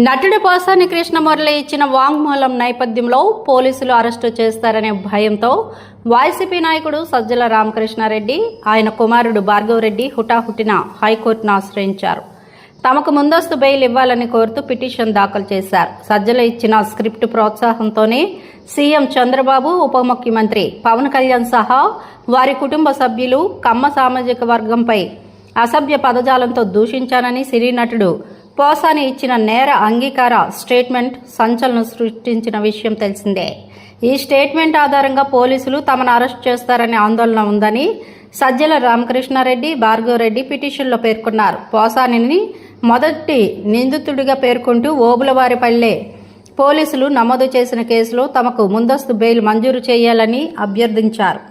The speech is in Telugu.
నటుడు పోసాని కృష్ణమురళి ఇచ్చిన వాంగ్మూలం నేపథ్యంలో పోలీసులు అరెస్టు చేస్తారనే భయంతో వైసీపీ నాయకుడు సజ్జల రామకృష్ణారెడ్డి ఆయన కుమారుడు భార్గవరెడ్డి హుటాహుటిన హైకోర్టును ఆశ్రయించారు. తమకు ముందస్తు బెయిల్ ఇవ్వాలని కోరుతూ పిటిషన్ దాఖలు చేశారు. సజ్జల ఇచ్చిన స్క్రిప్ట్ ప్రోత్సాహంతోనే సీఎం చంద్రబాబు, ఉప ముఖ్యమంత్రి పవన్ కళ్యాణ్ సహా వారి కుటుంబ సభ్యులు కమ్మ సామాజిక వర్గంపై అసభ్య పదజాలంతో దూషించానని సినీ నటుడు పోసాని ఇచ్చిన నేర అంగీకార స్టేట్మెంట్ సంచలనం సృష్టించిన విషయం తెలిసిందే. ఈ స్టేట్మెంట్ ఆధారంగా పోలీసులు తమను అరెస్ట్ చేస్తారనే ఆందోళన ఉందని సజ్జల రామకృష్ణారెడ్డి, భార్గవరెడ్డి పిటిషన్లో పేర్కొన్నారు. పోసానిని మొదటి నిందితుడిగా పేర్కొంటూ ఓబులవారిపల్లె పోలీసులు నమోదు చేసిన కేసులో తమకు ముందస్తు బెయిల్ మంజూరు చేయాలని అభ్యర్థించారు.